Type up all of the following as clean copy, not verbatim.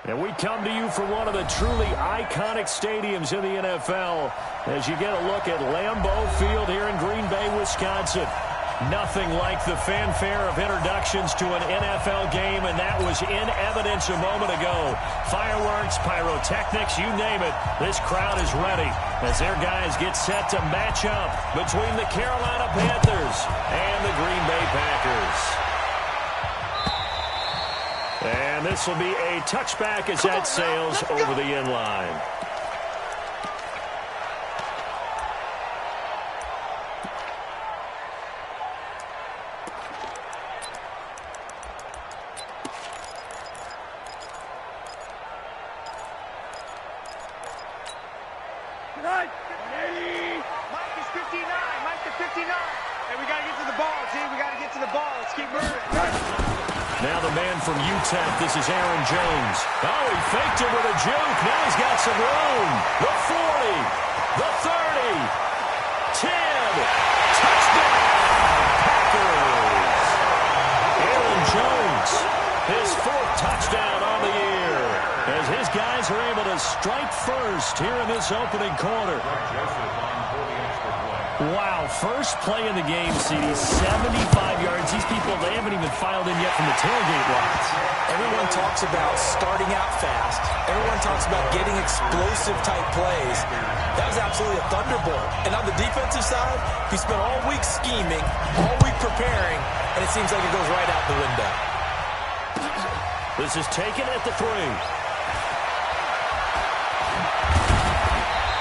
And we come to you from one of the truly iconic stadiums in the NFL as you get a look at Lambeau Field here in Green Bay, Wisconsin. Nothing like the fanfare of introductions to an NFL game, and that was in evidence a moment ago. Fireworks, pyrotechnics, you name it. This crowd is ready as their guys get set to match up between the Carolina Panthers and the Green Bay Packers. And this will be a touchback as that sails over the end line. Mike is 59. Mike is 59. And we got to get to the ball, team. We got to get to the ball. Let's keep moving. Now the man from UTEP, this is Aaron Jones. Oh, he faked it with a juke. Now he's got some room. The 40, the 30, 10. Touchdown, Packers. Aaron Jones, his 4th touchdown on the year, as his guys are able to strike first here in this opening quarter. Wow, first play in the game, CD, 75 yards. These people, they haven't even filed in yet from the tailgate lots. Everyone talks about starting out fast. Everyone talks about getting explosive-type plays. That was absolutely a thunderbolt. And on the defensive side, he spent all week scheming, all week preparing, and it seems like it goes right out the window. This is taken at the 3.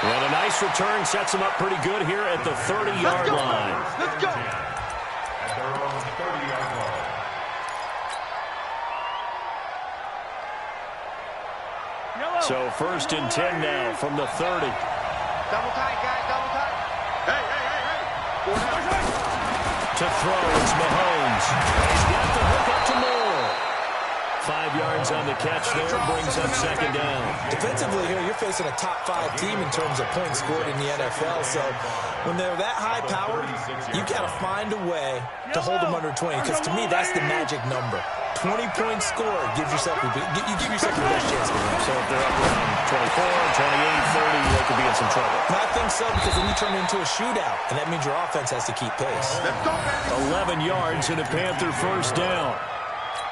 And a nice return sets him up pretty good here at the 30-yard line. Let's go. At their own 30-yard line. So 1st and 10 now from the 30. Double tight, guys. Double tight. Hey. To throw, it's Mahomes. He's got the hook up to Moore. 5 yards on the catch there, brings up 2nd down. Defensively here, you're facing a top 5 team in terms of points scored in the NFL. So when they're that high powered, you got to find a way to hold them under 20. Because to me, that's the magic number. 20 points scored gives yourself you give yourself the best chance to win. So if they're up around 24, 28, 30, they could be in some trouble. And I think so, because then you turn it into a shootout, and that means your offense has to keep pace. 11 yards and a Panther 1st down.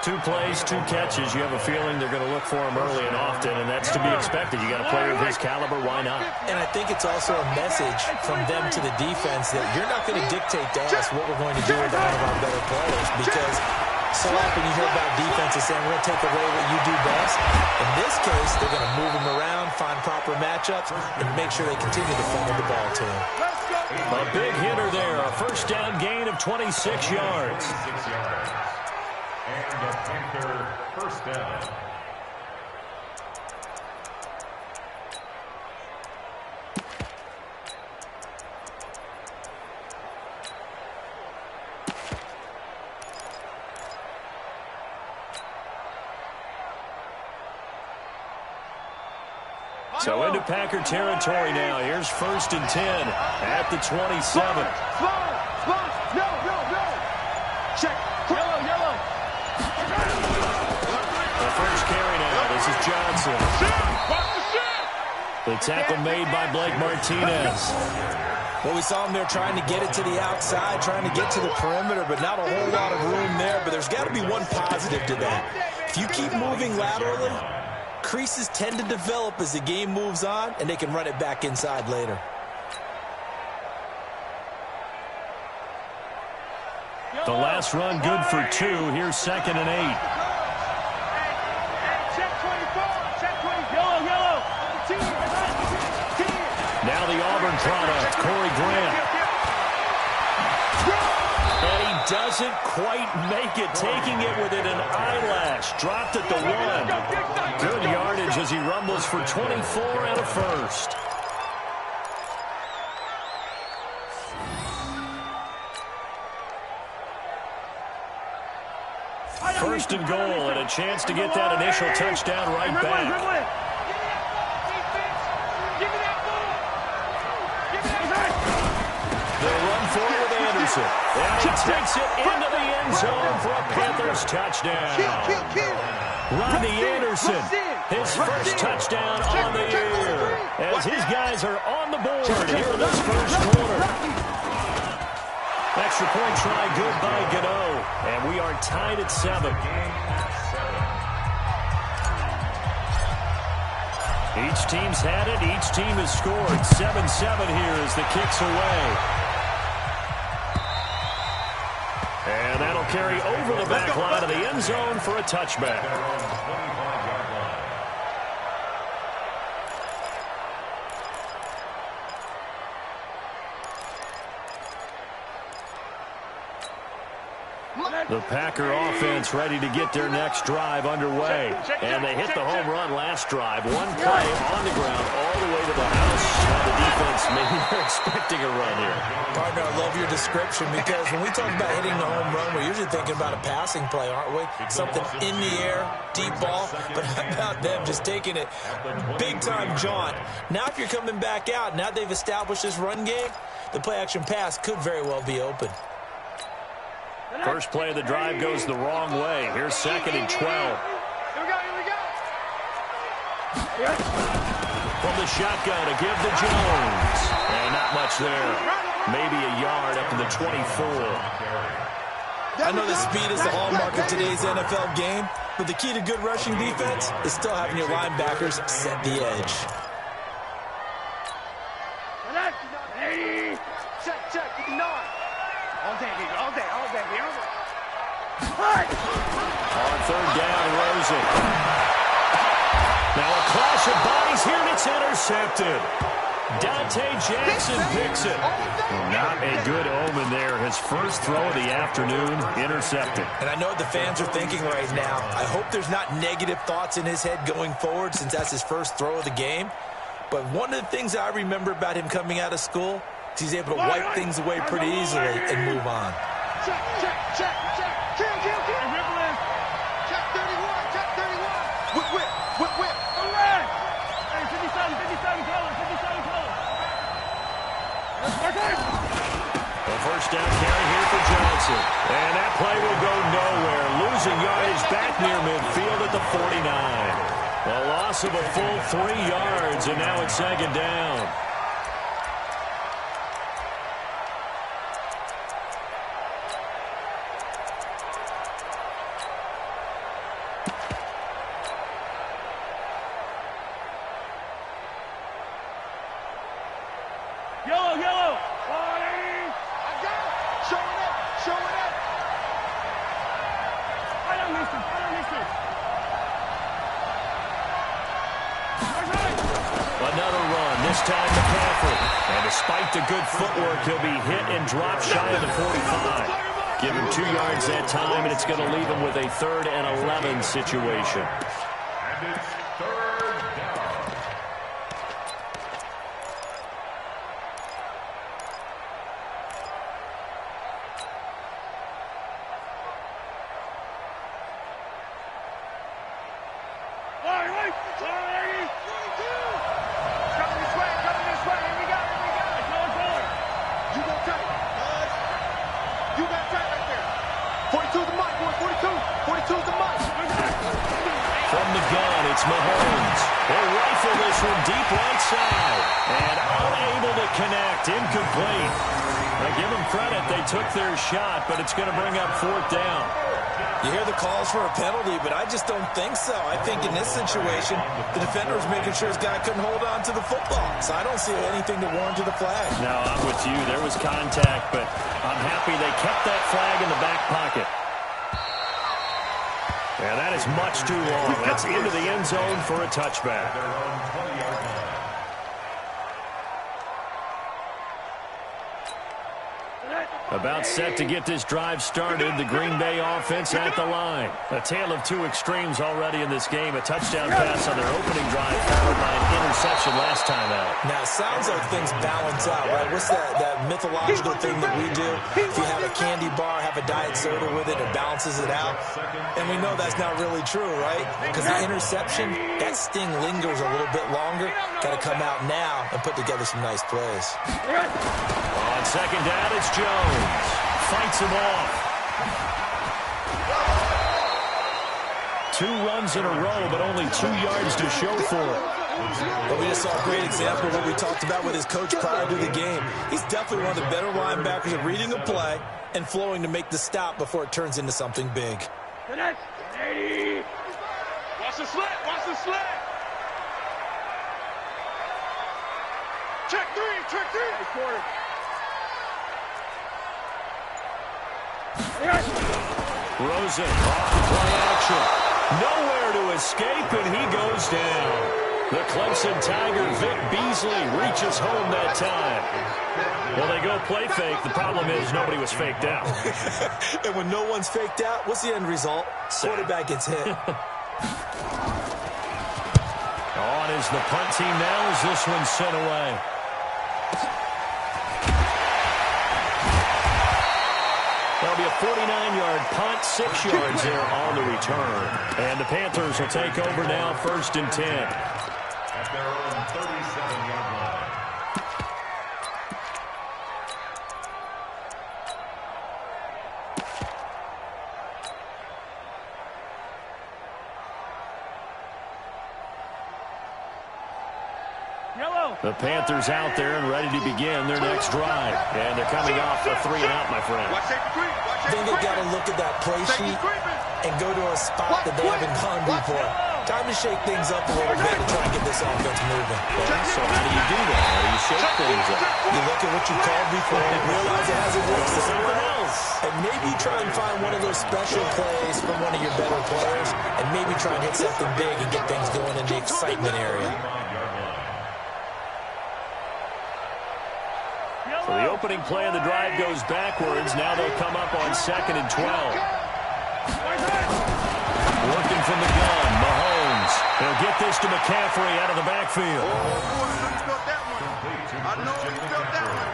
2 plays, 2 catches. You have a feeling they're going to look for him early and often, and that's to be expected. You got a player of his caliber, why not? And I think it's also a message from them to the defense that you're not going to dictate to us what we're going to do with one of our better players, because so often you hear about defenses saying we're going to take away what you do best. In this case, they're going to move him around, find proper matchups, and make sure they continue to funnel the ball to him. A big hitter there, a 1st down gain of 26 yards. And the Panther 1st down. So into Packer territory now. Here's 1st and 10 at the 27. Slow. No. Check. Yellow. The first carry now. This is Johnson. The tackle made by Blake Martinez. Well, we saw him there trying to get it to the outside, trying to get to the perimeter, but not a whole lot of room there. But there's got to be one positive to that. If you keep moving laterally, creases tend to develop as the game moves on, and they can run it back inside later. The last run good for 2. Here's 2nd and 8. Check 24. Check 20. Yellow. Now the Auburn product, Corey Grant. And he doesn't quite make it, taking it within an eyelash. Dropped at the 1. Good yardage as he rumbles for 24 and a 1st. First and goal, and a chance to get that initial touchdown right back. They'll run for it with Anderson. And he takes it into the end zone for a Panthers touchdown. Rodney Anderson, his first touchdown on the year, as his guys are on the board here in this first quarter. Extra point try good by Gano, and we are tied at 7. Each team's had it. Each team has scored. 7-7 here as the kick's away. And that'll carry over the back line of the end zone for a touchback. The Packer offense ready to get their next drive underway. And they hit the home run last drive. One play on the ground all the way to the house. Now the defense, maybe they're expecting a run here. Partner, I love your description because when we talk about hitting the home run, we're usually thinking about a passing play, aren't we? Something in the air, deep ball. But how about them just taking it big-time jaunt? Now if you're coming back out, now they've established this run game, the play-action pass could very well be open. First play of the drive goes the wrong way. Here's 2nd and 12. Here we go. From the shotgun to give to Jones. And not much there. Maybe a yard up to the 24. I know the speed is the hallmark of today's NFL game, but the key to good rushing defense is still having your linebackers set the edge. Check. All day. On 3rd down, Rosen. Now a clash of bodies here, and it's intercepted. Dante Jackson picks it. Not a good omen there. His first throw of the afternoon, intercepted. And I know what the fans are thinking right now. I hope there's not negative thoughts in his head going forward since that's his first throw of the game. But one of the things I remember about him coming out of school is he's able to wipe things away pretty easily and move on. Check. Kill. Check 31. Whip. All right. Hey, 57 colors. The first down carry here for Johnson. And that play will go nowhere. Losing yardage back near midfield at the 49. A loss of a full 3 yards, and now it's 2nd down. Yellow. I got it. Show it up. I don't miss it. Another run, this time McCaffrey. And despite the good footwork, he'll be hit and dropped shy of the 45. Give him 2 yards that time, and it's going to leave him with a 3rd and 11 situation. And it's 3rd down. From the gun, it's Mahomes. They'll rifle this one deep right side. And unable to connect. Incomplete. Now give them credit. They took their shot, but it's going to bring up 4th down. You hear the calls for a penalty, but I just don't think so. I think in this situation, the defender was making sure his guy couldn't hold on to the football. So I don't see anything to warrant to the flag. No, I'm with you. There was contact, but I'm happy they kept that flag in the back pocket. Yeah, that is much too long. That's into the end zone for a touchback. Their own 20-yard line. About set to get this drive started. The Green Bay offense at the line. A tale of 2 extremes already in this game. A touchdown pass on their opening drive, followed by an interception last time out. Now, it sounds like things balance out, right? What's that mythological thing that we do? If you have a candy bar, have a diet soda with it, it balances it out. And we know that's not really true, right? Because the interception, that sting lingers a little bit longer. Got to come out now and put together some nice plays. On 2nd down, it's Jones. Fights him off. 2 runs in a row, but only 2 yards to show for it. But we just saw a great example of what we talked about with his coach prior to the game. He's definitely one of the better linebackers at reading a play and flowing to make the stop before it turns into something big. Watch the slant. Watch the slant. Check 3. Check 3. Rosen off the play action. Nowhere to escape, and he goes down. The Clemson Tiger, Vic Beasley, reaches home that time. Well, they go play fake. The problem is nobody was faked out. And when no one's faked out, what's the end result? Quarterback gets hit. On is the punt team now as this one's sent away. That'll be a 49-yard punt, 6 yards there on the return. And the Panthers will take over now, 1st and 10. At their own 37-yard line. The Panthers out there and ready to begin their next drive. And they're coming off a 3-and-out, my friend. I think they've got to look at that play sheet and go to a spot that they haven't gone before. Time to shake things up a little bit and try and get this offense moving. So how do you do that? How do you shake things up? You look at what you called before and realize it hasn't worked something else. And maybe try and find one of those special plays from one of your better players and maybe try and hit something big and get things going in the excitement area. So the opening play of the drive goes backwards. Now they'll come up on 2nd and 12. Working from the gun, Mahomes. He'll get this to McCaffrey out of the backfield. I know he felt that one.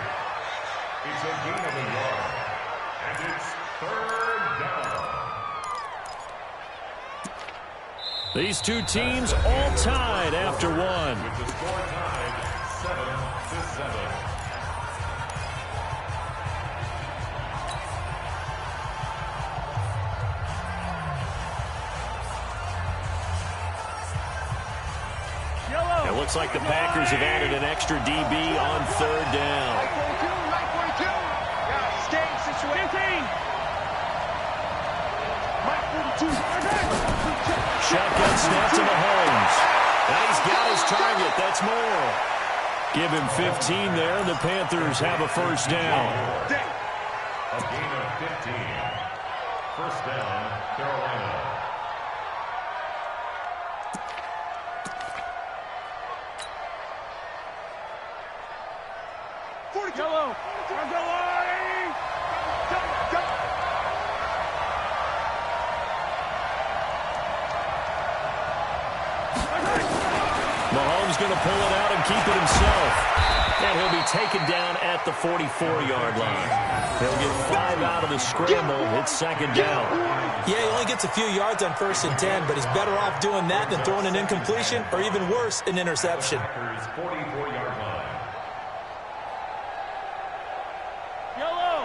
It's a gain of a yard. And it's 3rd down. These two teams all tied after one. With the score tied 7-7. It looks like the Packers have added an extra DB on 3rd down. Right 42. Yeah, skate situation. Mike 42. Shotgun snap to Mahomes. And he's got his target. That's more. Give him 15 there. The Panthers have a 1st down. A gain of 15. 1st down, Carolina. Yellow. Mahomes going to pull it out and keep it himself. And he'll be taken down at the 44-yard line. He'll get 5 out of the scramble. It's 2nd down. Yeah, he only gets a few yards on 1st and 10, but he's better off doing that than throwing an incompletion or even worse, an interception. 44-yard line. Yellow.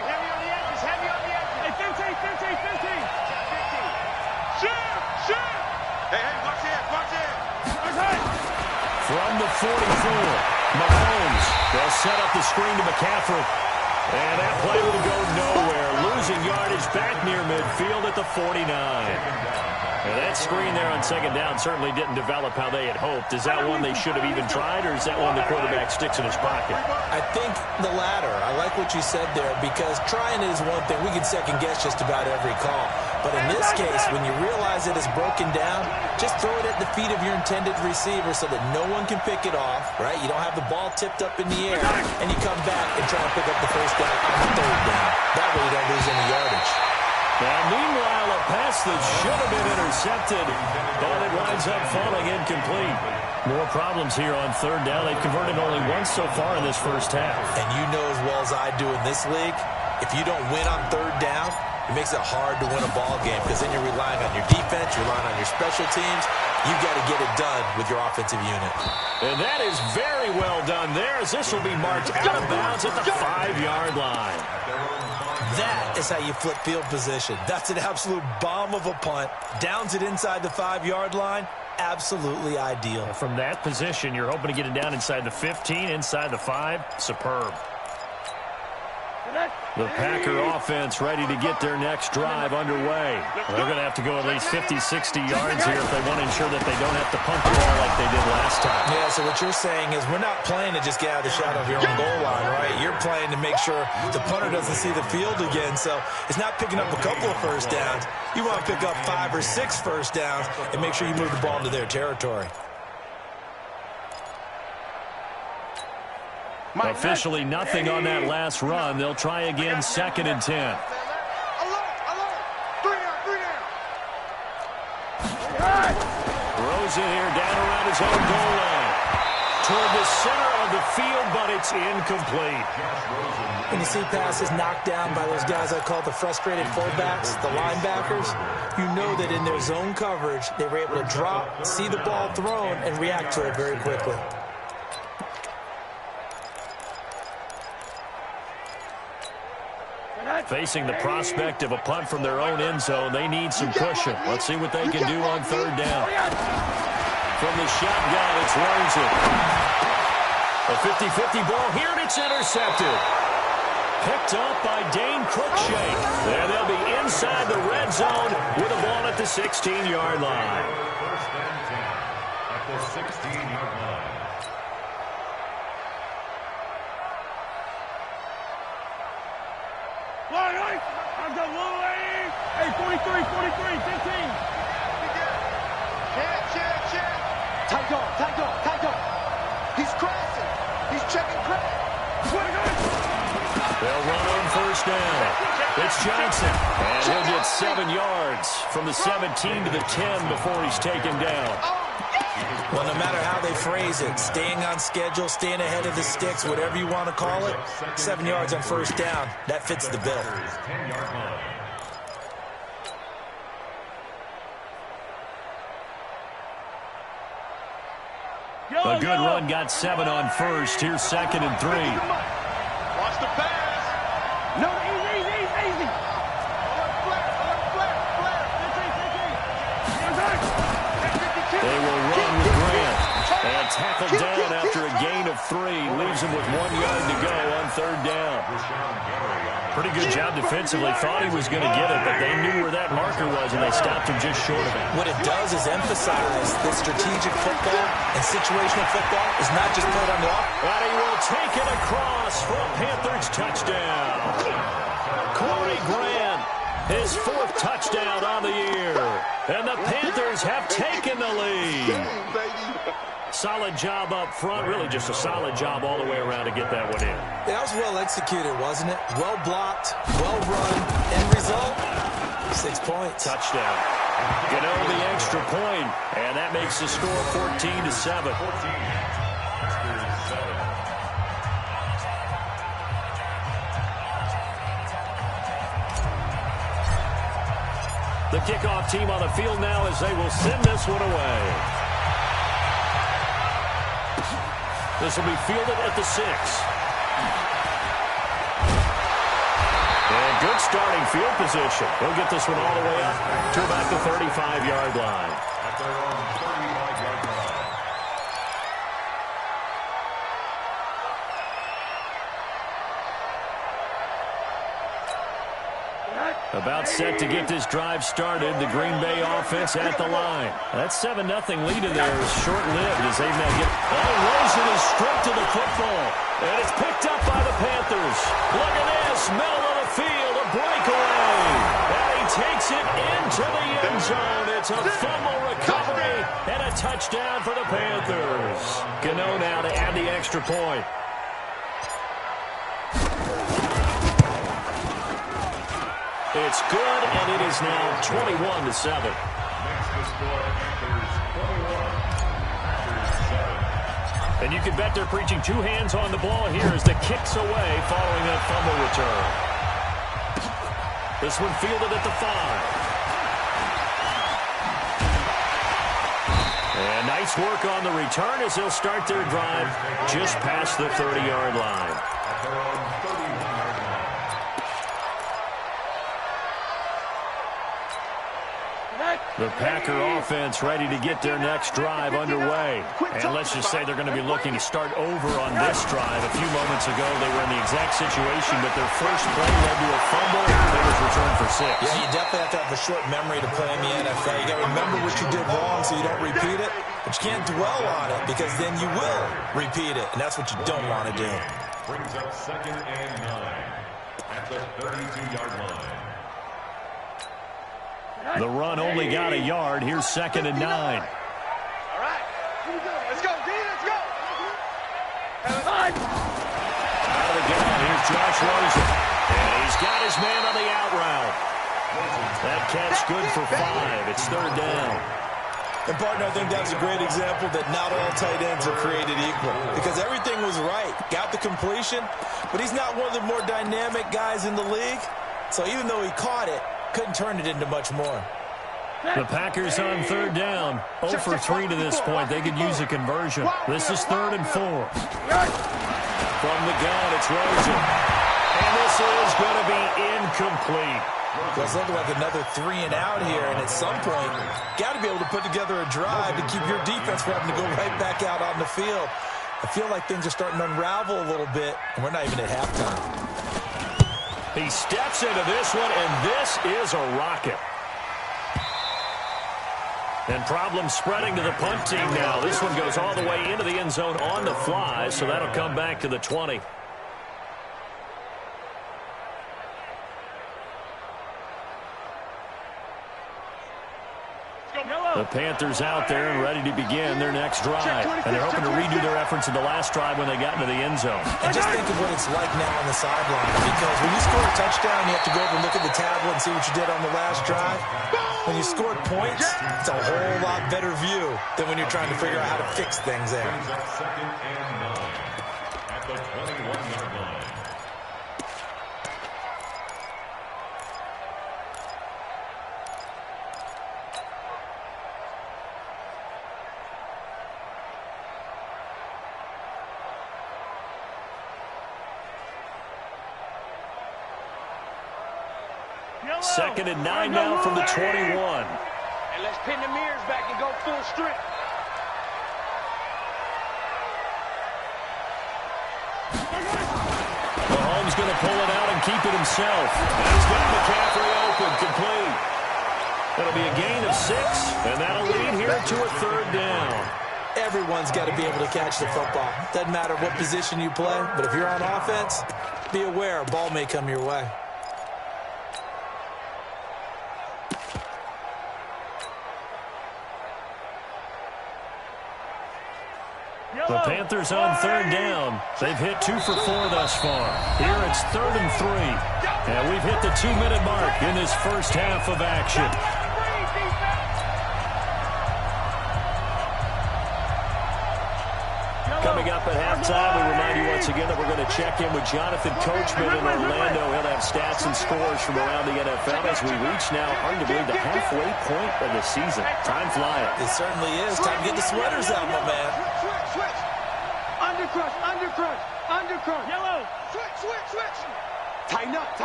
Heavy on the edges. Heavy on the edges. Hey, 15. Shoot. Hey, watch it. From the 44, Mahomes. They'll set up the screen to McCaffrey. And that play will go nowhere. Losing yardage back near midfield at the 49. And that screen there on 2nd down certainly didn't develop how they had hoped. Is that one they should have even tried, or is that one the quarterback sticks in his pocket? I think the latter. I like what you said there because trying it is one thing. We can second-guess just about every call. But in this case, when you realize it is broken down, just throw it at the feet of your intended receiver so that no one can pick it off, right? You don't have the ball tipped up in the air, and you come back and try to pick up the 1st down on the 3rd down. That way you don't lose any yardage. And meanwhile, a pass that should have been intercepted, but it winds up falling incomplete. More problems here on 3rd down. They've converted only once so far in this 1st half. And you know as well as I do in this league, if you don't win on 3rd down, it makes it hard to win a ball game because then you're relying on your defense, you're relying on your special teams. You've got to get it done with your offensive unit. And that is very well done there as this will be marked out of bounds at the 5-yard line. That is how you flip field position. That's an absolute bomb of a punt. Downs it inside the 5-yard line. Absolutely ideal. From that position, you're hoping to get it down inside the 15, inside the 5. Superb. The Packer offense ready to get their next drive underway. They're going to have to go at least 50, 60 yards here if they want to ensure that they don't have to punt the ball like they did last time. Yeah, so what you're saying is we're not playing to just get out of the shadow of your own goal line, right? You're playing to make sure the punter doesn't see the field again. So it's not picking up a couple of first downs. You want to pick up 5 or 6 first downs and make sure you move the ball into their territory. Officially nothing on that last run. They'll try again, 2nd and 10. Alert! 3 down! Throws it here down around his own goal line. Toward the center of the field, but it's incomplete. When you see passes knocked down by those guys I call the frustrated fullbacks, the linebackers, you know that in their zone coverage, they were able to drop, see the ball thrown, and react to it very quickly. Facing the prospect of a punt from their own end zone, they need some cushion. Let's see what they can do on 3rd down. From the shotgun, it's Larson. A 50-50 ball here, and it's intercepted. Picked up by Dane Cruikshank. And they'll be inside the red zone with a ball at the 16-yard line. First and 10 at the 16-yard line. I've got one leg. Hey, 43, 43, 15. Check. Tight dog. He's crossing. He's checking crack. They'll run on 1st down. It's Johnson. And he'll get 7 yards from the 17 to the 10 before he's taken down. Well, no matter how they phrase it, staying on schedule, staying ahead of the sticks, whatever you want to call it, 7 yards on 1st down, that fits the bill. 10-yard line. A good run got 7 on 1st. Here's 2nd and 3. Watch the pass. No, easy. They will run with Grant. And tackled down after a gain of 3. Leaves him with 1 yard to go on 3rd down. Pretty good job defensively. Thought he was going to get it, but they knew where that marker was, and they stopped him just short of it. What it does is emphasize that strategic football and situational football is not just played on the off. And he will take it across for a Panthers touchdown. Corey Grant, his 4th touchdown on the year. And the Panthers have taken the lead. Solid job up front. Really just a solid job all the way around to get that one in. That was well executed, wasn't it? Well blocked, well run. End result, 6 points. Touchdown. Gano the extra point, and that makes the score 14-7. The kickoff team on the field now as they will send this one away. This will be fielded at the 6. And good starting field position. They'll get this one all the way up to about the 35-yard line. At their own 35-yard line. About set to get this drive started. The Green Bay offense at the line. That 7-0 lead in there is short-lived as they now get... Oh, Rosen is stripped to the football. And it's picked up by the Panthers. Look at this. Middle of the field. A breakaway. And he takes it into the end zone. It's a fumble recovery and a touchdown for the Panthers. Gano now to add the extra point. It's good, and it is now 21-7. Makes the score Panthers 21, Panthers 7. And you can bet they're preaching 2 hands on the ball here as the kick's away following that fumble return. This one fielded at the 5. And nice work on the return as they'll start their drive just past the 30-yard line. At their own 31-yard line. The Packer offense ready to get their next drive underway. And let's just say they're going to be looking to start over on this drive. A few moments ago, they were in the exact situation, but their first play led to a fumble, and they was returned for 6. Yeah, you definitely have to have a short memory to play in the NFL. You got to remember what you did wrong so you don't repeat it, but you can't dwell on it because then you will repeat it, and that's what you don't want to do. Brings up 2nd and 9 at the 32-yard line. The run only got a yard. Here's 2nd and 9. All right. Let's go, D. Let's go. Out of the gun, here's Josh Rosen. And he's got his man on the out route. That catch good for 5. It's 3rd down. And, partner, I think that's a great example that not all tight ends are created equal because everything was right. Got the completion, but he's not one of the more dynamic guys in the league. So even though he caught it, couldn't turn it into much more. The Packers on 3rd down. 0 for 3 to this point. They could use a conversion. This is 3rd and 4. From the gun, it's Rosen. And this is going to be incomplete. Well, it's looking like another 3 and out here, and at some point, got to be able to put together a drive to keep your defense from having to go right back out on the field. I feel like things are starting to unravel a little bit, and we're not even at halftime. He steps into this one, and this is a rocket. And problems spreading to the punt team now. This one goes all the way into the end zone on the fly, so that'll come back to the 20. The Panthers out there and ready to begin their next drive. And they're hoping to redo their efforts in the last drive when they got into the end zone. And just think of what it's like now on the sideline. Because when you score a touchdown, you have to go over and look at the tablet and see what you did on the last drive. When you scored points, it's a whole lot better view than when you're trying to figure out how to fix things there. 2nd and 9 at the 21-yard line. Second and 9 now from the 21. And let's pin the mirrors back and go full strength. Mahomes going to pull it out and keep it himself. And he's got McCaffrey open, complete. That'll be a gain of 6, and that'll lead here to a 3rd down. Everyone's got to be able to catch the football. Doesn't matter what position you play, but if you're on offense, be aware a ball may come your way. The Panthers on 3rd down. They've hit 2 for 4 thus far. Here it's 3rd and 3. And we've hit the 2-minute mark in this first half of action. Coming up at halftime, we remind you once again that we're going to check in with Jonathan Coachman in Orlando. He'll have stats and scores from around the NFL as we reach now, arguably, the halfway point of the season. Time flying. It certainly is. Time to get the sweaters out, my man. Switch. Undercrush, undercrush, undercrush. Yellow. Switch. Tighten up.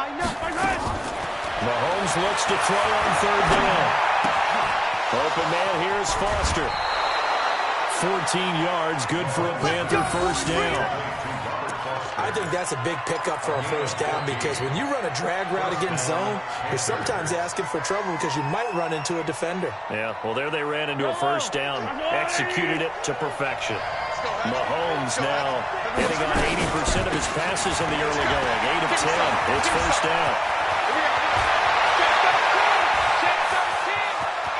Mahomes looks to throw on 3rd down. Open man, here's Foster. 14 yards, good for a Panther first down. I think that's a big pickup for a first down because when you run a drag route against zone, you're sometimes asking for trouble because you might run into a defender. Yeah, well, there they ran into a first down, executed it to perfection. Mahomes now hitting on 80% of his passes in the early going. 8 of 10. It's first down.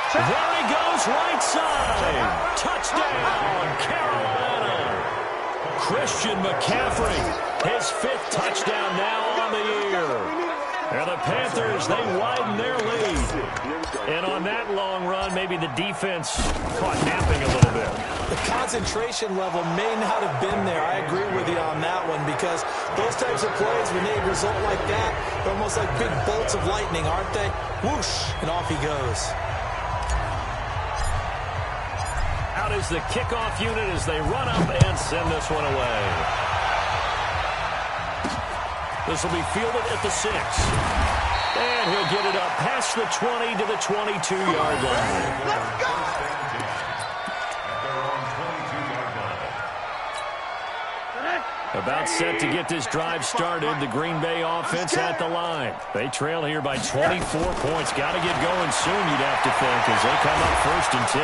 There he goes, right side. Touchdown, Carolina. Christian McCaffrey, his 5th touchdown now on the year. And the Panthers, they widen their lead. And on that long run, maybe the defense caught napping a little bit. The concentration level may not have been there. I agree with you on that one because those types of plays, when they result like that, they're almost like big bolts of lightning, aren't they? Whoosh, and off he goes. Out is the kickoff unit as they run up and send this one away. This will be fielded at the 6. And he'll get it up past the 20 to the 22-yard line. Let's go! About set to get this drive started. The Green Bay offense at the line. They trail here by 24 points. Got to get going soon, you'd have to think, as they come up 1st and 10.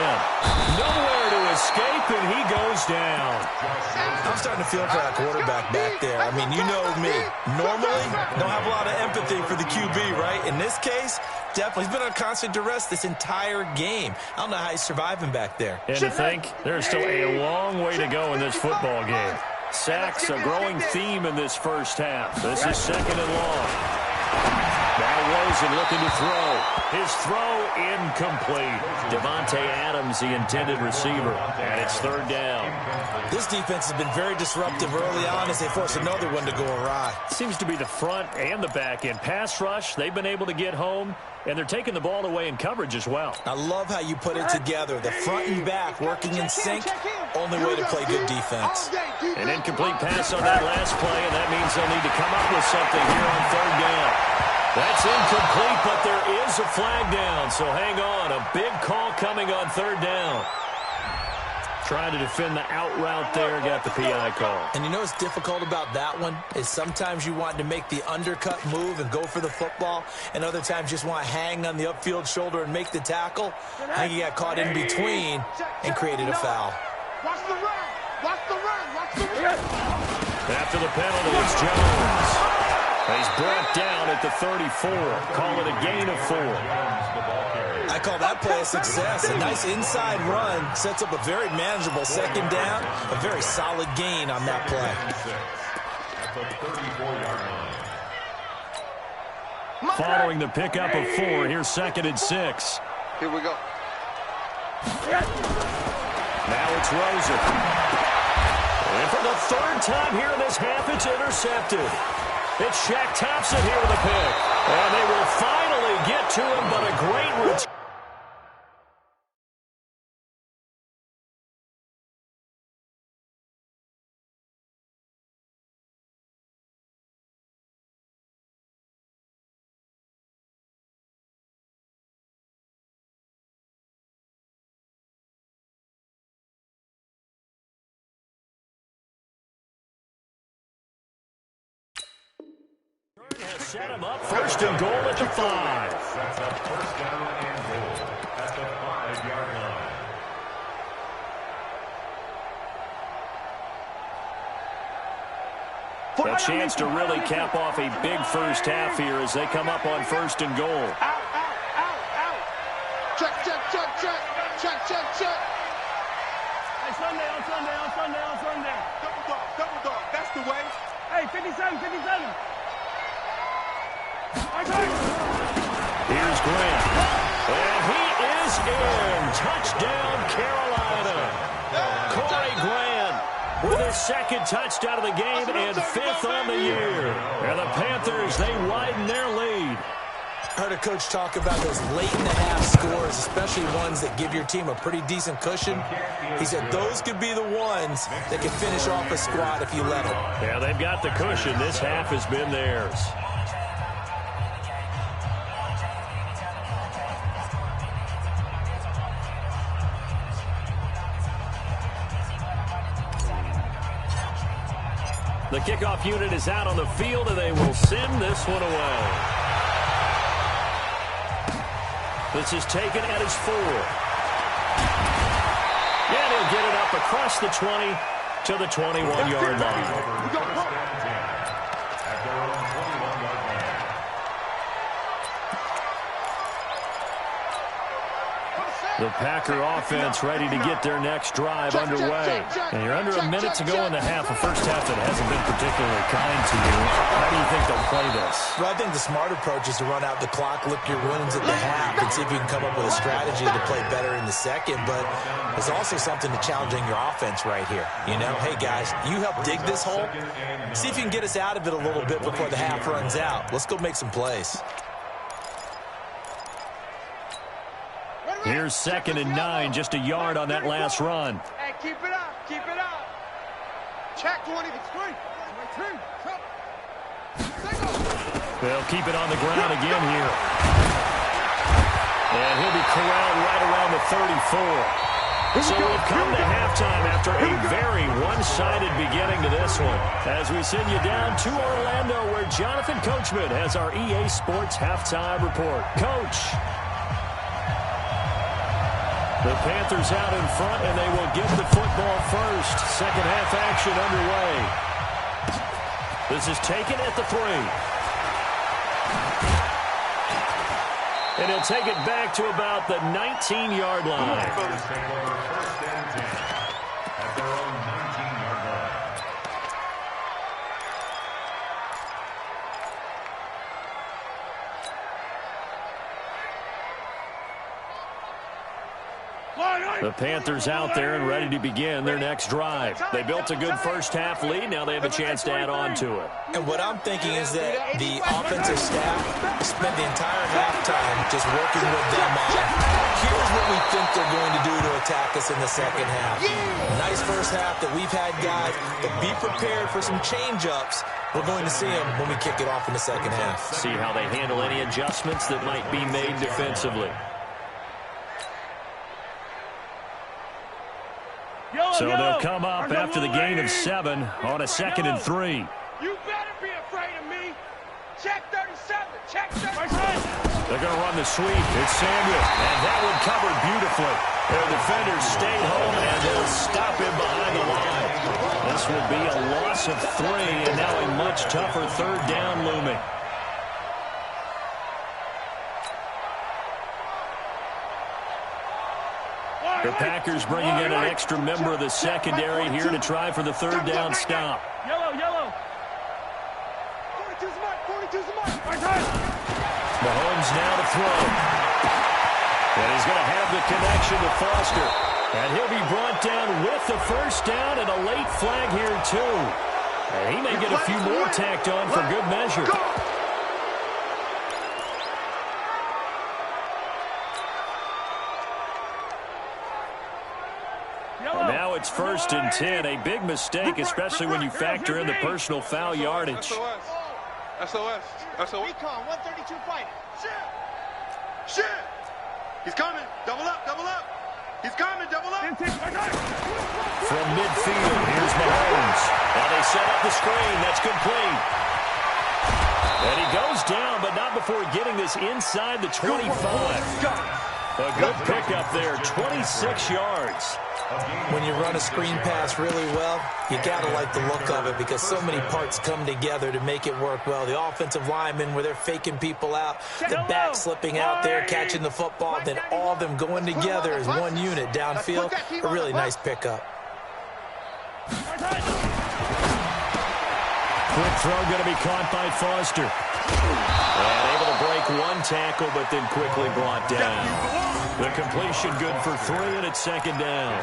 Nowhere to escape, and he goes down. I'm starting to feel for that quarterback back there. I mean, you know me. Normally, don't have a lot of empathy for the QB, right? In this case, definitely. He's been on constant duress this entire game. I don't know how he's surviving back there. And to think, there's still a long way to go in this football game. Sacks, a growing theme in this first half. This is 2nd and long. Now Rosen looking to throw. His throw incomplete. Devontae Adams, the intended receiver. And it's 3rd down. This defense has been very disruptive early on as they force another one to go awry. Seems to be the front and the back end. Pass rush, they've been able to get home. And they're taking the ball away in coverage as well. I love how you put it together. The front and back working in sync. Only way to play good defense. An incomplete pass on that last play, and that means they'll need to come up with something here on 3rd down. That's incomplete, but there is a flag down, so hang on. A big call coming on 3rd down. Trying to defend the out route there, got the PI call. And you know what's difficult about that one is sometimes you want to make the undercut move and go for the football, and other times you just want to hang on the upfield shoulder and make the tackle. I think he got caught in between and created a foul. Watch the run! Watch the run! Watch the run! After the penalty, it's Jones. He's brought down at the 34. Call it a gain of 4. I call that play a success. A nice inside run sets up a very manageable 2nd down. A very solid gain on that play. Following the pickup of 4, here's 2nd and 6. Here we go. Now it's Rosen. And for the 3rd time here in this half, it's intercepted. It's Shaq Thompson here with a pick. And they will finally get to him, but a great return. Has set him up. 1st and goal at the 5. That's a 1st down and goal at the 5-yard line. A chance to really cap off a big first half here as they come up on 1st and goal. Out, out, out, out. Check, check, check, check. Check, check, check. Hey, Sunday, on Sunday, on Sunday, on Sunday. Double dog. That's the way. Hey, 57, 57. Here's Grant. And he is in. Touchdown, Carolina. Corey Grant with his 2nd touchdown of the game and 5th on the year. And the Panthers, they widen their lead. I heard a coach talk about those late-in-the-half scores, especially ones that give your team a pretty decent cushion. He said those could be the ones that can finish off a squad if you let them. Yeah, they've got the cushion. This half has been theirs. The kickoff unit is out on the field, and they will send this one away. This is taken at his 4. And he'll get it up across the 20 to the 21-yard line. The Packer offense ready to get their next drive underway. And you're under a minute to go in the half, a first half that hasn't been particularly kind to you. How do you think they'll play this? Well, I think the smart approach is to run out the clock, lick your wounds at the half, and see if you can come up with a strategy to play better in the second. But there's also something to challenging your offense right here. You know, hey, guys, you help dig this hole. See if you can get us out of it a little bit before the half runs out. Let's go make some plays. Here's 2nd and 9, just a yard on that last run. Hey, keep it up. Keep it up. Check 20. It's free. They'll keep it on the ground again here. And he'll be corralled right around the 34. So we've come to halftime after a very one-sided beginning to this one. As we send you down to Orlando, where Jonathan Coachman has our EA Sports halftime report. Coach. The Panthers out in front, and they will get the football first. Second half action underway. This is taken at the 3. And he'll take it back to about the 19-yard line. First and 10 at their own 19-yard line. The Panthers out there and ready to begin their next drive. They built a good first-half lead. Now they have a chance to add on to it. And what I'm thinking is that the offensive staff spent the entire halftime just working with them on, here's what we think they're going to do to attack us in the second half. Nice first half that we've had, guys, but be prepared for some change-ups. We're going to see them when we kick it off in the second half. See how they handle any adjustments that might be made defensively. So they'll come up after the gain of 7 on a 2nd and 3. You better be afraid of me. Check 37. Check 37. They're going to run the sweep. It's Samuel. And that one covered beautifully. Their defenders stayed home, and they'll stop him behind the line. This will be a loss of 3, and now a much tougher third down looming. The Packers bringing in an extra member of the secondary here to try for the third down stop. Yellow. 42's the mark. Mahomes now to throw. And he's going to have the connection to Foster. And he'll be brought down with the first down and a late flag here, too. And he may get a few more tacked on for good measure. And now it's 1st and 10. A big mistake, especially when you factor in the personal foul yardage. SOS. Recon, 132 fighting. Shit. He's coming. Double up. He's coming. Double up. From midfield, here's Mahomes. Now they set up the screen. That's complete. And he goes down, but not before getting this inside the 25. A good pickup there, 26 yards. When you run a screen pass really well, you got to like the look of it because so many parts come together to make it work well. The offensive linemen, where they're faking people out, the back slipping out there, catching the football, then all of them going together as one unit downfield. A really nice pickup. Quick throw going to be caught by Foster. And able to break one tackle, but then quickly brought down. The completion good for 3, and it's 2nd down.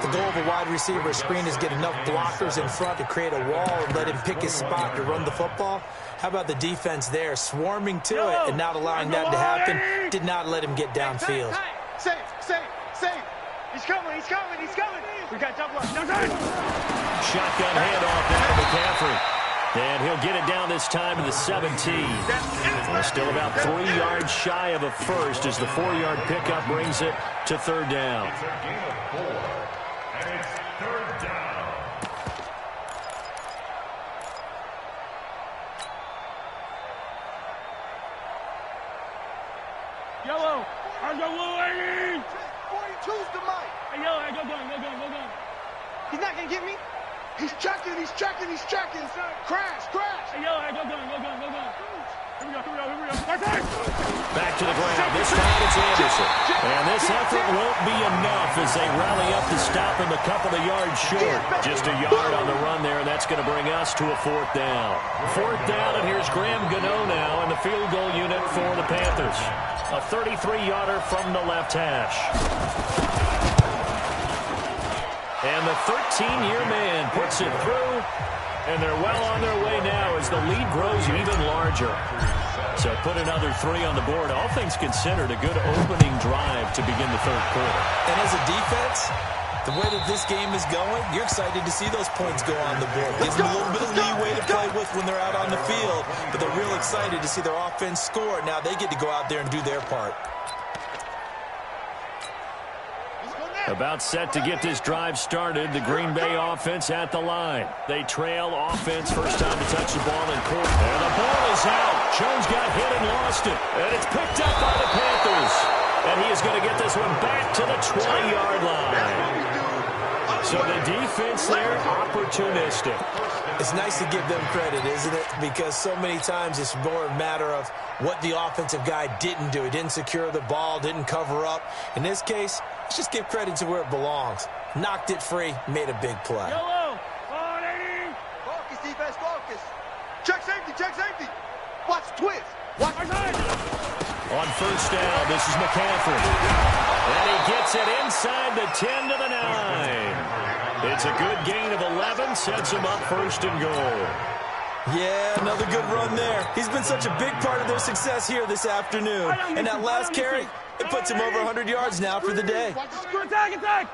The goal of a wide receiver screen is get enough blockers in front to create a wall and let him pick his spot to run the football. How about the defense there, swarming to it and not allowing that to happen? Did not let him get downfield. Safe. He's coming. We got double up. Shotgun handoff now to McCaffrey. And he'll get it down this time to the 17. We're still about 3 yards shy of a first as the 4-yard pickup brings it to 3rd down. It's a gain of 4, and it's 3rd down. Yellow. I got little lady. 42's the mic. Hey, yellow. Go gun. He's not going to get me. He's checking. Crash. Hey, yellow. Go gun. Here we go. Back to the ground. This time it's Anderson. And this effort won't be enough as they rally up to stop him a couple of yards short. Just a yard on the run there, and that's going to bring us to a 4th down. 4th down, and here's Graham Gano now in the field goal unit for the Panthers. A 33-yarder from the left hash. And the 13-year man puts it through. And they're well on their way now as the lead grows even larger. So put another 3 on the board. All things considered, a good opening drive to begin the third quarter. And as a defense, the way that this game is going, you're excited to see those points go on the board. Gives them a little bit of leeway to play with when they're out on the field, but they're real excited to see their offense score. Now they get to go out there and do their part. About set to get this drive started. The Green Bay offense at the line. They trail offense. First time to touch the ball in court. And the ball is out. Jones got hit and lost it. And it's picked up by the Panthers. And he is going to get this one back to the 20-yard line. So the defense there, opportunistic. It's nice to give them credit, isn't it? Because so many times it's more a matter of what the offensive guy didn't do. He didn't secure the ball, didn't cover up. In this case, let's just give credit to where it belongs. Knocked it free, made a big play. Yellow. On 80. Focus, defense, focus. Check safety, check safety. Watch twist. Watch. On first down, this is McCaffrey. And he gets it inside the 10 to the 9. It's a good gain of 11, sets him up first and goal. Yeah, another good run there. He's been such a big part of their success here this afternoon. And that last carry, it puts him over 100 yards now for the day. Attack, attack.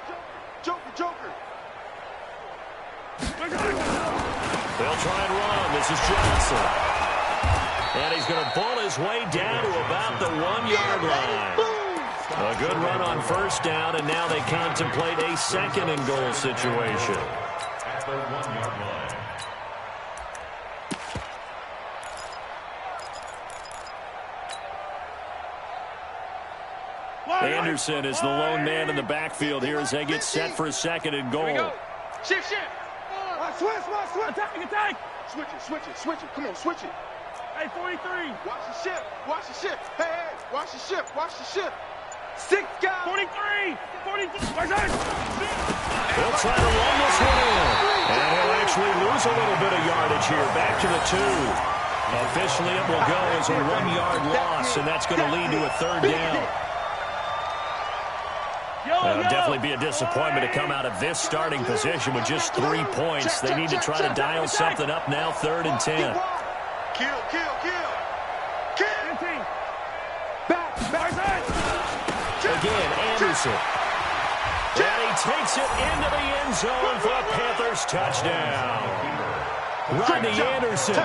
Joker. They'll try and run. This is Johnson. And he's going to bull his way down to about the 1-yard line. A good run on first down, and now they contemplate a second and goal situation. At the 1-yard line. Anderson is the lone man in the backfield here as they get set for a second and goal. Shift. Switch. Attack. Switch it. Come on, switch it. Hey, 43. Watch the ship. Hey, watch the ship. 6 guys. 43. 42. They'll try to run this one in. And he'll actually lose a little bit of yardage here. Back to the 2. Officially, it will go as a 1-yard loss, and that's going to lead to a third down. Definitely be a disappointment to come out of this starting position with just 3 points. They need to try to dial something up now, 3rd and 10. Kill. Again, Anderson. And he takes it into the end zone for a Panthers touchdown. Rodney Anderson,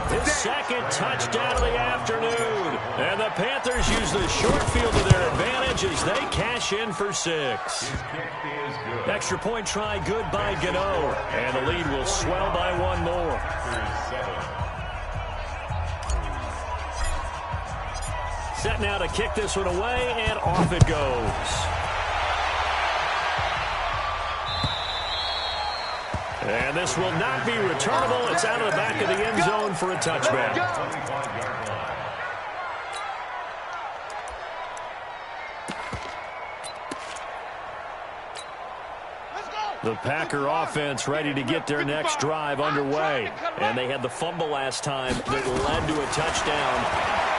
his second touchdown of the afternoon. And the Panthers use the short field to their advantage as they cash in for 6. Extra point try good by Gano. And the lead will swell by 1 more. Set now to kick this one away, and off it goes. And this will not be returnable. It's out of the back of the end zone for a touchback. The Packer offense ready to get their next drive underway. And they had the fumble last time that led to a touchdown.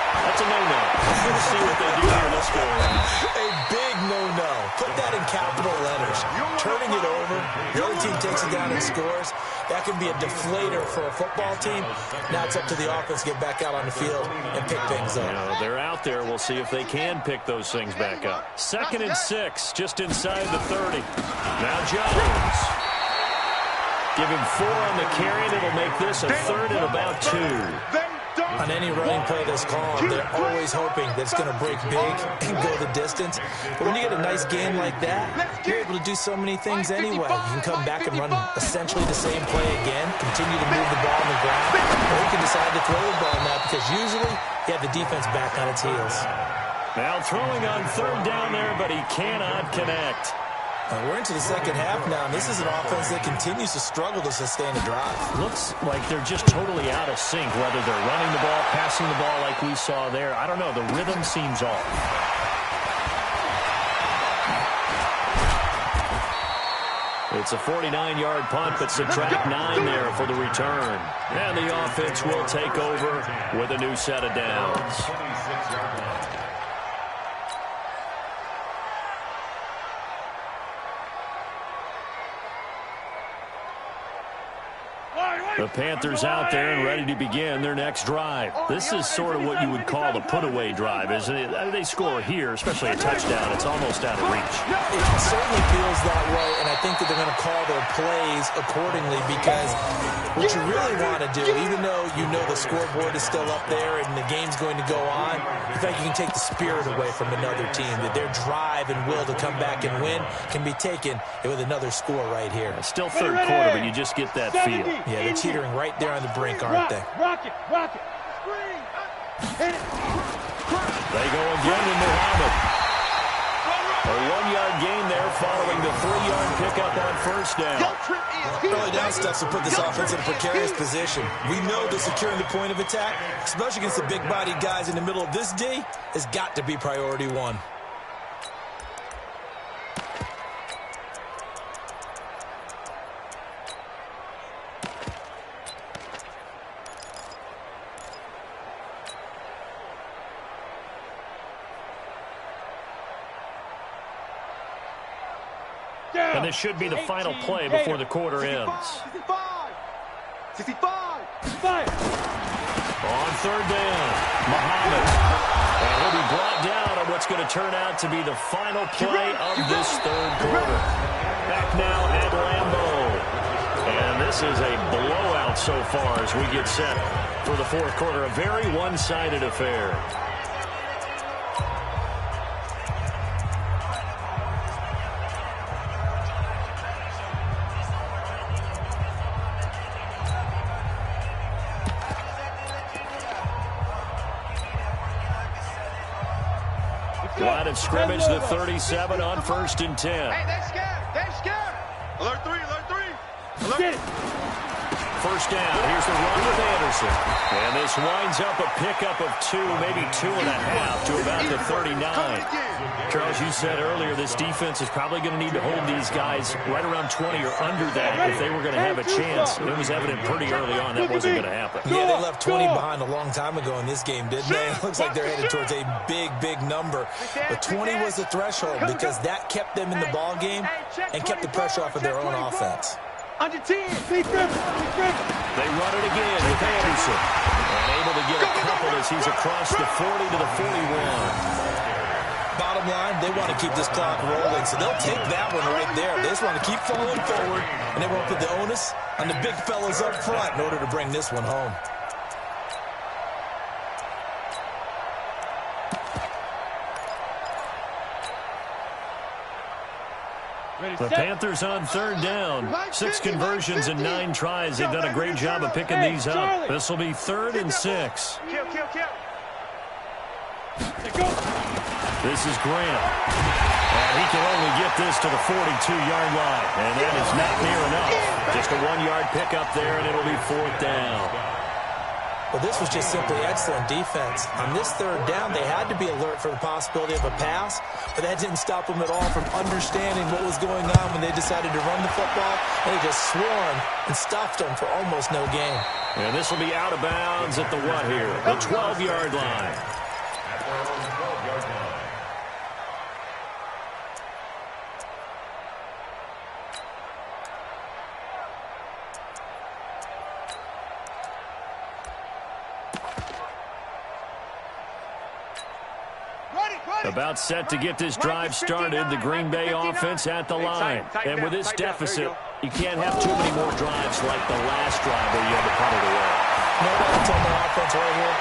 That's a no-no. We'll see what they do here this go around. A big no-no. Put that in capital letters. Turning it over, the other team takes it down and scores. That can be a deflator for a football team. Now it's up to the offense to get back out on the field and pick things up. They're out there. We'll see if they can pick those things back up. 2nd and 6, just inside the 30. Now Jones. Give him 4 on the carry, and it'll make this a 3rd and about 2. On any running play that's called, they're always hoping that it's going to break big and go the distance. But when you get a nice game like that, you're able to do so many things anyway. You can come back and run essentially the same play again, continue to move the ball on the ground, or you can decide to throw the ball now because usually you have the defense back on its heels. Now throwing on 3rd down there, but he cannot connect. We're into the second half now, and this is an offense that continues to struggle to sustain a drive. Looks like they're just totally out of sync, whether they're running the ball, passing the ball like we saw there. I don't know. The rhythm seems off. It's a 49-yard punt, but subtract 9 there for the return. And the offense will take over with a new set of downs. 26-yard line. Wait. The Panthers out there and ready to begin their next drive. This is sort of what you would call a put-away drive, isn't it? They score here, especially a touchdown. It's almost out of reach. It certainly feels that way, and I think that they're going to call their plays accordingly because what you really want to do, even though you know the scoreboard is still up there and the game's going to go on, in fact, you can take the spirit away from another team, that their drive and will to come back and win can be taken with another score right here. It's still third quarter, but you just get that feel. Yeah, they're teetering right there on the brink, aren't they? Rock it. Screen. Hit it. They go again with Muhammad. A 1-yard gain there following the 3-yard pickup on first down. Early down steps will put this offense in a precarious position. We know that securing the point of attack, especially against the big-bodied guys in the middle of this D, has got to be priority one. And this should be the final play before the quarter ends. 65. On third down, Muhammad. And he'll be brought down on what's going to turn out to be the final play of this third quarter. Back now at Lambeau. And this is a blowout so far as we get set for the fourth quarter. A very one-sided affair. Line of scrimmage, the 37 on 1st and 10. Hey, they're scared. Alert 3. Get it. First down, here's the run with Anderson. And this winds up a pickup of 2, maybe 2.5 to about the 39. Charles, you said earlier this defense is probably going to need to hold these guys right around 20 or under that if they were going to have a chance. It was evident pretty early on that wasn't going to happen. Yeah, they left 20 behind a long time ago in this game, didn't they? It looks like they're headed towards a big number. But 20 was the threshold because that kept them in the ball game and kept the pressure off of their own offense. Under 10. They run it again with Anderson. And able to get a couple as he's across the 40 to the 41. Bottom line, they want to keep this clock rolling, so they'll take that one right there. They just want to keep falling forward, and they won't put the onus on the big fellas up front in order to bring this one home. The Panthers on third down. 6 conversions and 9 tries. They've done a great job of picking these up. This will be 3rd and 6. Kill. This is Grant. And he can only get this to the 42-yard line. And that is not near enough. Just a 1-yard pickup there, and it'll be 4th down. Well, this was just simply excellent defense. On this third down, they had to be alert for the possibility of a pass, but that didn't stop them at all from understanding what was going on when they decided to run the football, and they just swarmed and stuffed them for almost no gain. And this will be out of bounds at the what here? The 12-yard line. About set to get this drive started, the Green Bay offense at the line. And with this deficit, you can't have too many more drives like the last drive where you had to punt it away. No doubt on the offense right here.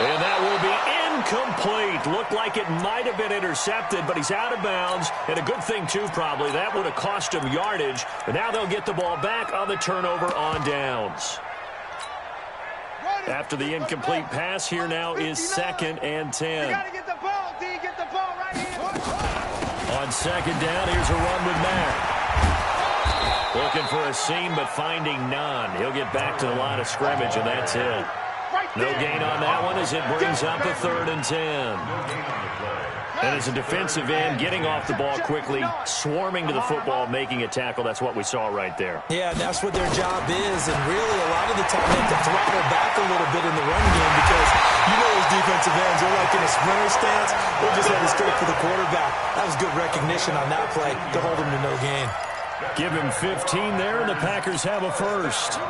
And that will be incomplete. Looked like it might have been intercepted, but he's out of bounds. And a good thing, too, probably. That would have cost him yardage. But now they'll get the ball back on the turnover on downs. After the incomplete pass, here now is 2nd and 10. You got to get the ball, D. Get the ball right here. On 2nd down, here's a run with Mack. Looking for a seam, but finding none. He'll get back to the line of scrimmage, and that's it. No gain on that one as it brings up a 3rd and 10. And as a defensive end, getting off the ball quickly, swarming to the football, making a tackle. That's what we saw right there. Yeah, that's what their job is. And really, a lot of the time, they have to throttle back a little bit in the run game because you know those defensive ends, they're like in a sprinter stance. They're just headed straight for the quarterback. That was good recognition on that play to hold him to no gain. Give him 15 there, and the Packers have a first.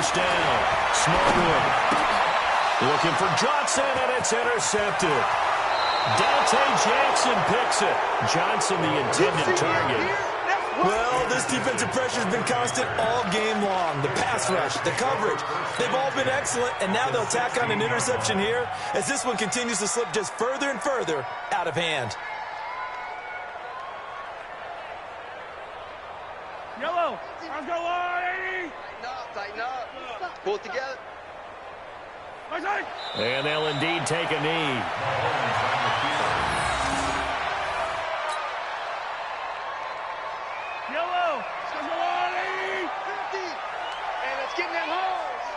first down. Smallwood looking for Johnson, and it's intercepted. Dante Jackson picks it. Johnson, the intended target. Well, this defensive pressure has been constant all game long. The pass rush, the coverage, they've all been excellent, and now they'll tack on an interception here as this one continues to slip just further and further out of hand. Yellow. Let's go on, 80. Tighten up. Pull it together. And they'll indeed take a knee. Yellow. Let's go on, 80. 50. And let's get in them holes.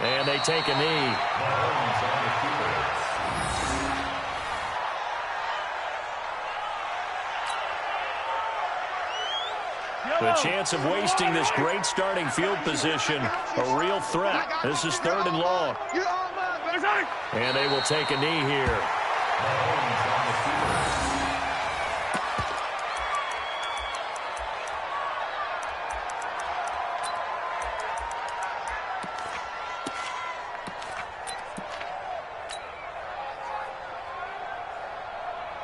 And they take a knee. The chance of wasting this great starting field position, a real threat. This is 3rd and long. And they will take a knee here.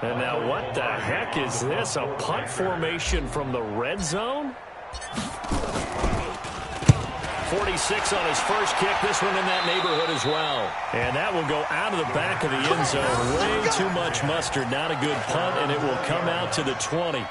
And now what the heck is this? A punt formation from the red zone? 46 on his first kick. This one in that neighborhood as well. And that will go out of the back of the end zone. Way too much mustard. Not a good punt, and it will come out to the 20.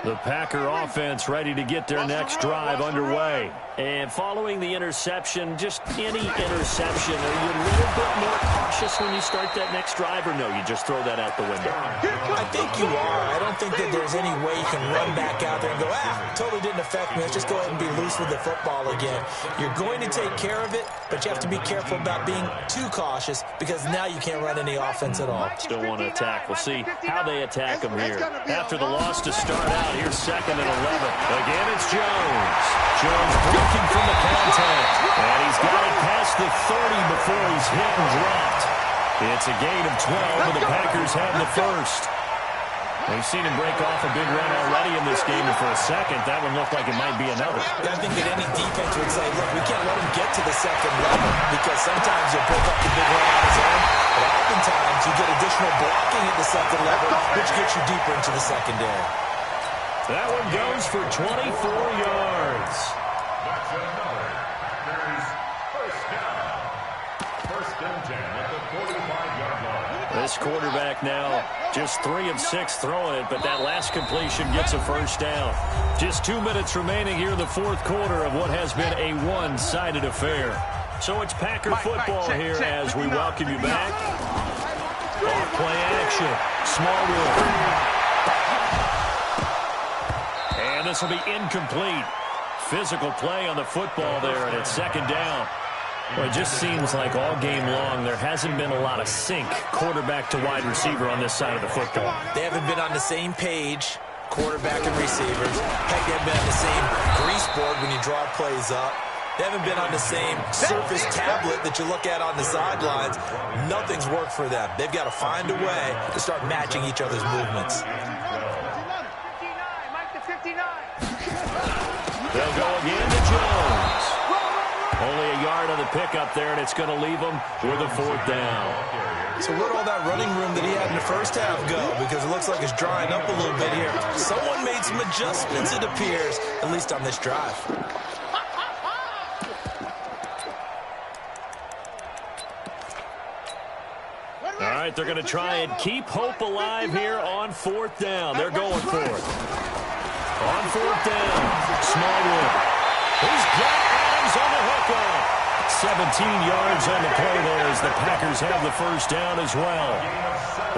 The Packer offense ready to get their next drive underway. And following the interception, just any interception, are you a little bit more cautious when you start that next drive, or no, you just throw that out the window? I think you are. I don't think that there's any way you can run back out there and go, totally didn't affect me. Let's just go ahead and be loose with the football again. You're going to take care of it, but you have to be careful about being too cautious because now you can't run any offense at all. Still want to attack. We'll see how they attack them here. After the loss to start out, here's 2nd and 11. Again, it's Jones. Jones breaking from the contact. And he's got it past the 30 before he's hit and dropped. It's a gain of 12, but the Packers have the first. We've seen him break off a big run already in this game, and for a second, that one looked like it might be another. I think that any defense would say, look, we can't let him get to the 2nd level because sometimes you'll break off the big run on his own, but oftentimes you get additional blocking at the 2nd level, which gets you deeper into the secondary. That one goes for 24 yards. That's another Packers first down. 1st and 10 at the 45-yard line. This quarterback now just 3 of 6 throwing it, but that last completion gets a first down. Just 2 minutes remaining here in the 4th quarter of what has been a one-sided affair. So it's Packer football here as we welcome you back. Off play action. Smallwood. And this will be incomplete. Physical play on the football there, and it's 2nd down. Well, it just seems like all game long there hasn't been a lot of sync quarterback to wide receiver on this side of the football. They haven't been on the same page, quarterback and receivers. Heck, they haven't been on the same grease board when you draw plays up. They haven't been on the same Surface tablet that you look at on the sidelines. Nothing's worked for them. They've got to find a way to start matching each other's movements. They'll go again to Jones. Only a yard on the pickup there, and it's going to leave them with a 4th down. So where'd all that running room that he had in the first half go? Because it looks like it's drying up a little bit here. Someone made some adjustments, it appears, at least on this drive. All right, they're going to try and keep hope alive here on 4th down. They're going for it. On 4th down, Smallwood. He's got Adams on the hook up. 17 yards on the play there as the Packers have the first down as well.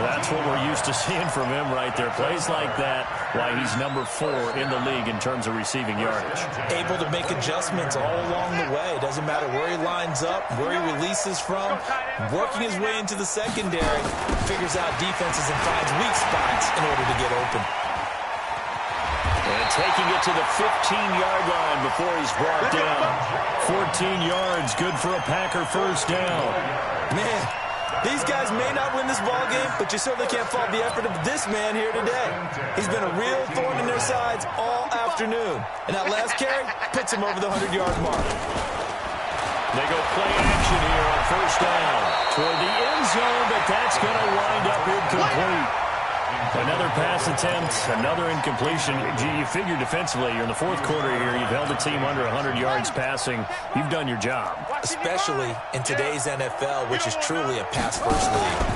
That's what we're used to seeing from him right there. Plays like that, why he's number 4 in the league in terms of receiving yardage. Able to make adjustments all along the way. Doesn't matter where he lines up, where he releases from. Working his way into the secondary, figures out defenses and finds weak spots in order to get open. And taking it to the 15-yard line before he's brought down. 14 yards, good for a Packer first down. Man, These guys may not win this ball game, but you certainly can't fault the effort of this man here today. He's been a real thorn in their sides all afternoon. And that last carry puts him over the 100-yard mark. They go play action here on first down toward the end zone, but that's going to wind up incomplete. Another pass attempt, another incompletion. You figure defensively, you're in the fourth quarter here. You've held the team under 100 yards passing. You've done your job. Especially in today's NFL, which is truly a pass-first league.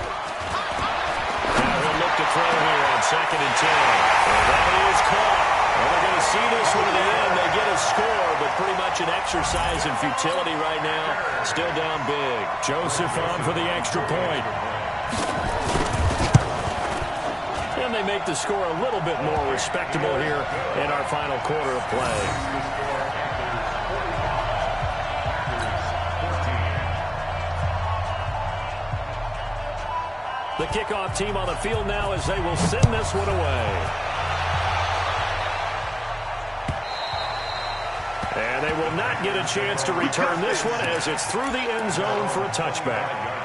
Now he'll look to throw here on 2nd and 10. And that is caught. Well, they're going to see this one to the end. They get a score, but pretty much an exercise in futility right now. Still down big. Joseph on for the extra point. And they make the score a little bit more respectable here in our final quarter of play. The kickoff team on the field now as they will send this one away. And they will not get a chance to return this one as it's through the end zone for a touchback.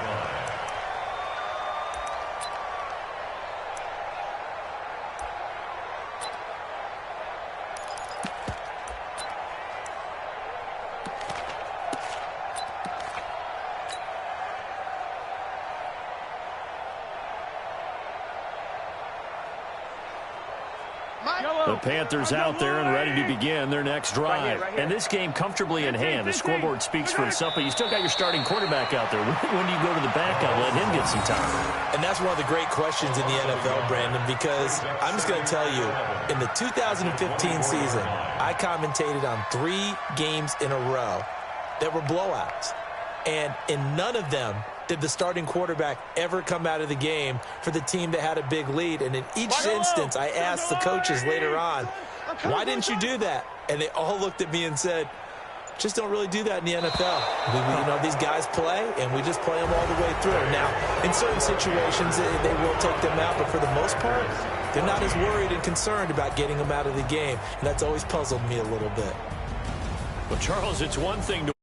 The Panthers out there and ready to begin their next drive. And this game comfortably in hand. The scoreboard speaks for itself, but you still got your starting quarterback out there. When do you go to the backup, let him get some time? And that's one of the great questions in the NFL, Brandon, because I'm just going to tell you, in the 2015 season, I commentated on 3 games in a row that were blowouts. And in none of them did the starting quarterback ever come out of the game for the team that had a big lead. And in each instance, I asked the coaches later on, why didn't you do that? And they all looked at me and said, just don't really do that in the NFL. These guys play, and we just play them all the way through. Now, in certain situations, they will take them out, but for the most part, they're not as worried and concerned about getting them out of the game. And that's always puzzled me a little bit. Well, Charles, it's one thing to